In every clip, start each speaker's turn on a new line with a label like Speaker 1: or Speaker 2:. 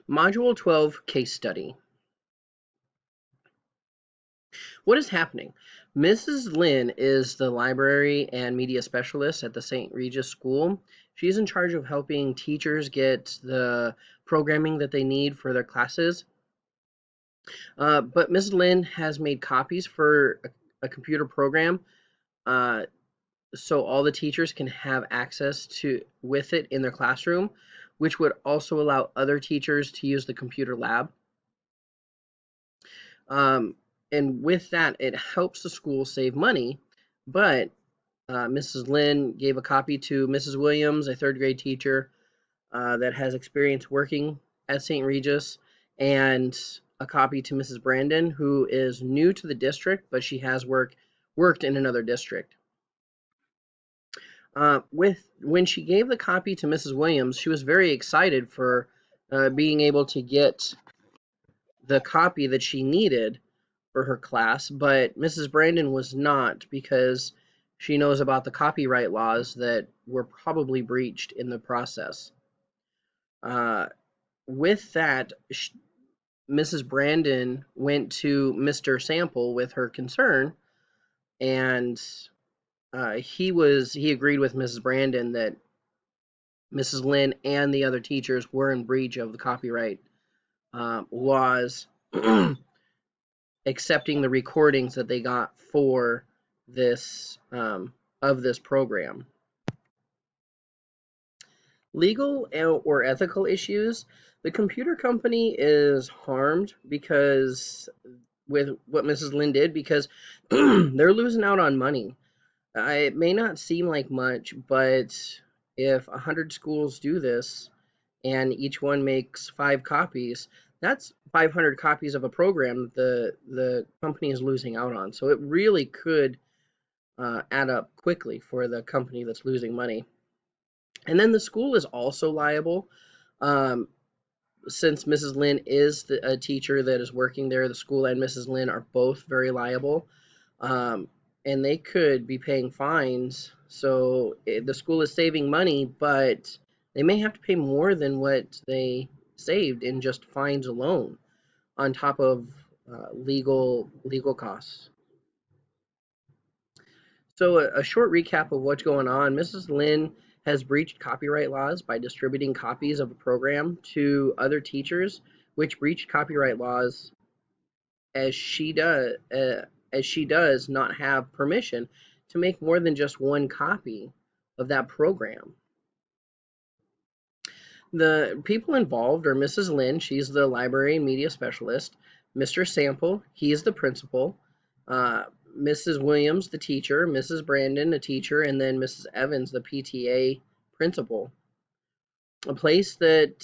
Speaker 1: Module 12 case study. What is happening? Mrs. Lynn is the library and media specialist at the St. Regis School. She's in charge of helping teachers get the programming that they need for their classes. But Mrs. Lynn has made copies for a computer program so all the teachers can have access to with it in their classroom, which would also allow other teachers to use the computer lab. And with that, it helps the school save money. But Mrs. Lynn gave a copy to Mrs. Williams, a third grade teacher that has experience working at St. Regis, and a copy to Mrs. Brandon, who is new to the district, but she has worked in another district. When she gave the copy to Mrs. Williams, she was very excited for being able to get the copy that she needed for her class, but Mrs. Brandon was not because she knows about the copyright laws that were probably breached in the process. With that, Mrs. Brandon went to Mr. Sample with her concern, and he agreed with Mrs. Brandon that Mrs. Lynn and the other teachers were in breach of the copyright laws, accepting the recordings that they got for this of this program. Legal or ethical issues. The computer company is harmed because with what Mrs. Lynn did because they're losing out on money. It may not seem like much, but if 100 schools do this and each one makes 5 copies, that's 500 copies of a program the company is losing out on. So it really could add up quickly for the company that's losing money. And then the school is also liable. Since Mrs. Lynn is a teacher that is working there, the school and Mrs. Lynn are both very liable. And they could be paying fines. So the school is saving money, but they may have to pay more than what they saved in just fines alone, on top of legal costs. So a short recap of what's going on. Mrs. Lynn has breached copyright laws by distributing copies of a program to other teachers, which breached copyright laws as she does not have permission to make more than just one copy of that program. The people involved are Mrs. Lynn, she's the library and media specialist, Mr. Sample, he is the principal, Mrs. Williams, the teacher, Mrs. Brandon, the teacher, and then Mrs. Evans, the PTA principal. A place that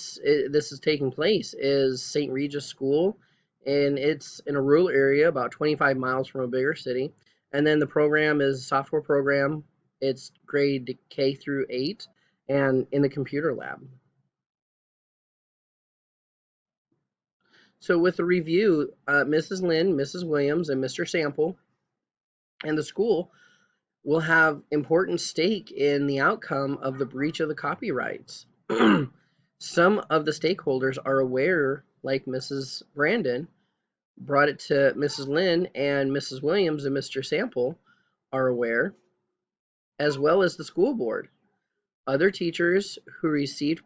Speaker 1: this is taking place is St. Regis School, and it's in a rural area about 25 miles from a bigger city. And then the program is a software program. It's grade K through 8 and in the computer lab. So with the review, Mrs. Lynn, Mrs. Williams, and Mr. Sample and the school will have important stake in the outcome of the breach of the copyrights. Some of the stakeholders are aware, like Mrs. Brandon, brought it to Mrs. Lynn, and Mrs. Williams and Mr. Sample are aware, as well as the school board. Other teachers who received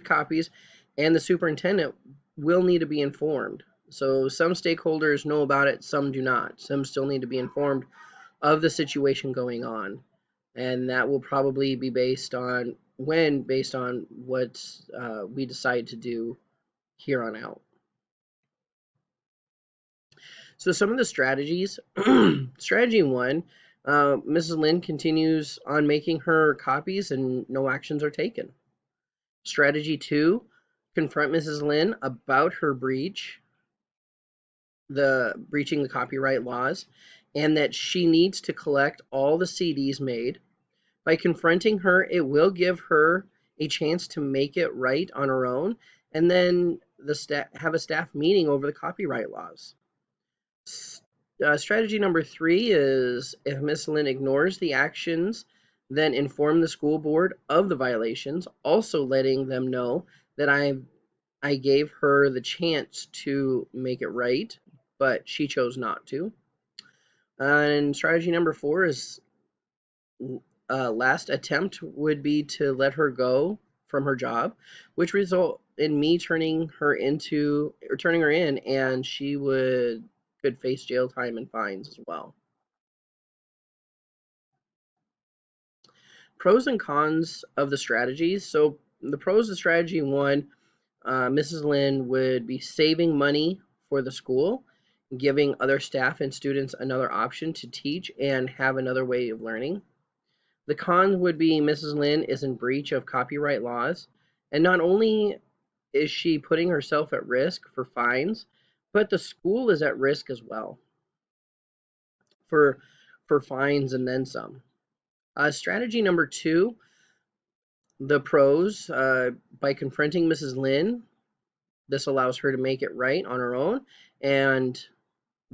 Speaker 1: copies and the superintendent will need to be informed. So some stakeholders know about it, some do not. Some still need to be informed of the situation going on. And that will probably be based on what we decide to do here on out. So some of the strategies. Strategy 1, Mrs. Lynn continues on making her copies and no actions are taken. Strategy 2, confront Mrs. Lynn about her breaching the copyright laws, and that she needs to collect all the CDs made. By confronting her, it will give her a chance to make it right on her own, and then have a staff meeting over the copyright laws. Strategy number 3 is if Miss Lynn ignores the actions then inform the school board of the violations, also letting them know that I gave her the chance to make it right, but she chose not to. And strategy number 4 is last attempt would be to let her go from her job, which result in me turning her in, and she could face jail time and fines as well. Pros and cons of the strategies. So the pros of strategy 1, Mrs. Lynn would be saving money for the school, giving other staff and students another option to teach and have another way of learning. The con would be Mrs. Lynn is in breach of copyright laws, and not only is she putting herself at risk for fines, but the school is at risk as well for for fines and then some. Strategy number 2, the pros. By confronting Mrs. Lynn, this allows her to make it right on her own and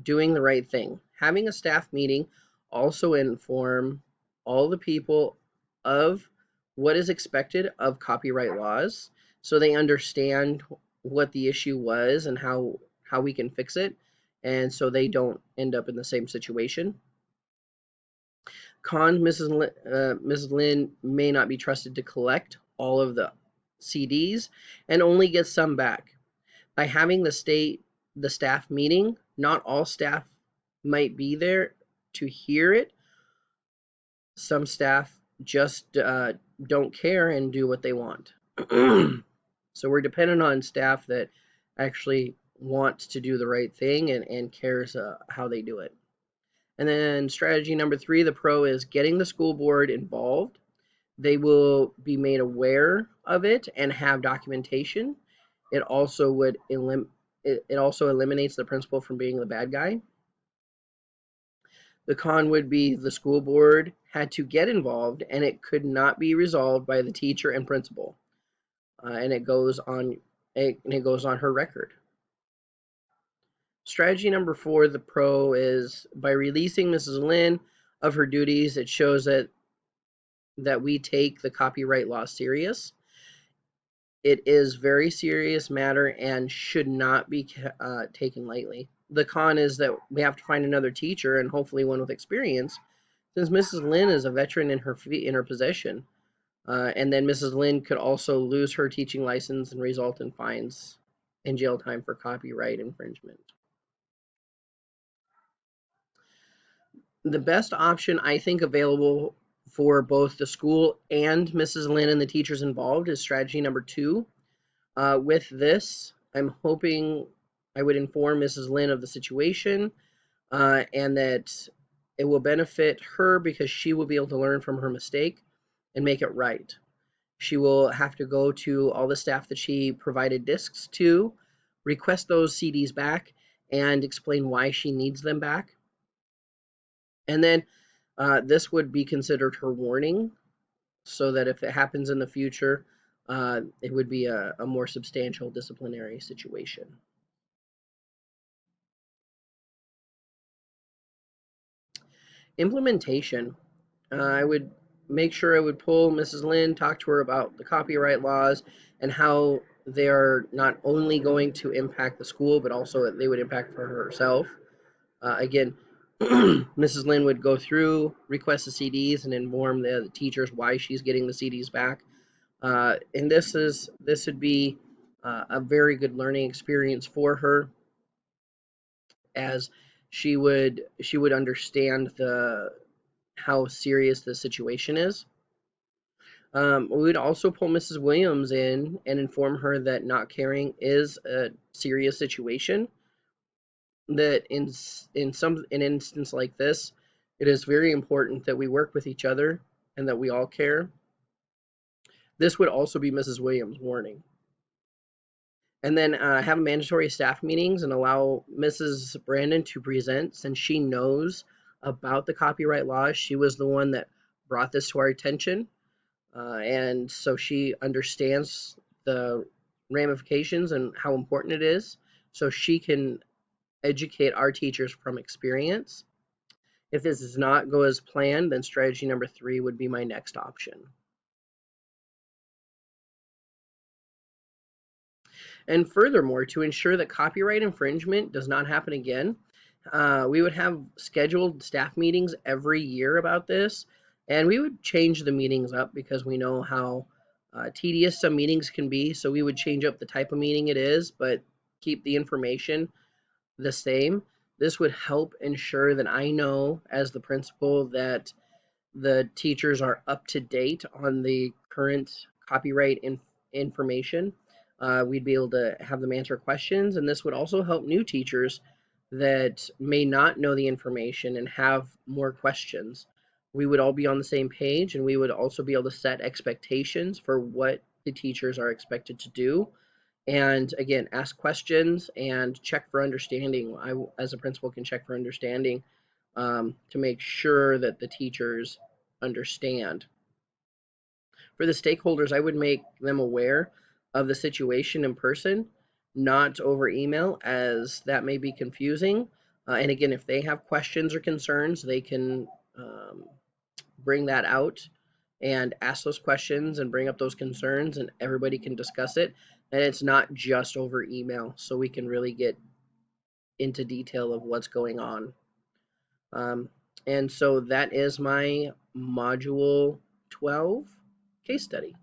Speaker 1: doing the right thing. Having a staff meeting also inform all the people of what is expected of copyright laws so they understand what the issue was and how we can fix it, and so they don't end up in the same situation. Con, Mrs. Lynn may not be trusted to collect all of the CDs and only get some back. By having the staff meeting, not all staff might be there to hear it. Some staff just don't care and do what they want. So we're dependent on staff that actually wants to do the right thing and cares how they do it. And then strategy number 3, the pro, is getting the school board involved. They will be made aware of it and have documentation. It also it also eliminates the principal from being the bad guy. The con would be the school board had to get involved and it could not be resolved by the teacher and principal. And it goes on her record. Strategy number 4, the pro, is by releasing Mrs. Lynn of her duties, it shows that we take the copyright law serious. It is very serious matter and should not be taken lightly. The con is that we have to find another teacher and hopefully one with experience, since Mrs. Lynn is a veteran in her position. And then Mrs. Lynn could also lose her teaching license and result in fines and jail time for copyright infringement. The best option I think available for both the school and Mrs. Lynn and the teachers involved is strategy number 2. With this, I'm hoping I would inform Mrs. Lynn of the situation and that it will benefit her because she will be able to learn from her mistake and make it right. She will have to go to all the staff that she provided discs to, request those CDs back, and explain why she needs them back. And then this would be considered her warning, so that if it happens in the future, it would be a more substantial disciplinary situation. Implementation. I would make sure I would pull Mrs. Lynn, talk to her about the copyright laws and how they are not only going to impact the school, but also they would impact for herself. Again, Mrs. Lynn would go through, request the CDs, and inform the teachers why she's getting the CDs back. And this would be a very good learning experience for her, as she would understand how serious the situation is. We would also pull Mrs. Williams in and inform her that not caring is a serious situation. That in an instance like this, it is very important that we work with each other and that we all care. This would also be Mrs. Williams' warning. And then have mandatory staff meetings and allow Mrs. Brandon to present, since she knows about the copyright laws. She was the one that brought this to our attention, and so she understands the ramifications and how important it is, so she can educate our teachers from experience. If this does not go as planned, then strategy number 3 would be my next option. And furthermore, to ensure that copyright infringement does not happen again, we would have scheduled staff meetings every year about this, and we would change the meetings up because we know how tedious some meetings can be. So we would change up the type of meeting it is, but keep the information the same. This would help ensure that I know as the principal that the teachers are up to date on the current copyright information. We'd be able to have them answer questions, and this would also help new teachers that may not know the information and have more questions. We would all be on the same page, and we would also be able to set expectations for what the teachers are expected to do. And again, ask questions and check for understanding. I, as a principal, can check for understanding to make sure that the teachers understand. For the stakeholders, I would make them aware of the situation in person, not over email, as that may be confusing. And again, if they have questions or concerns, they can bring that out and ask those questions and bring up those concerns, and everybody can discuss it. And it's not just over email, so we can really get into detail of what's going on. Um, and so that is my Module 12 case study.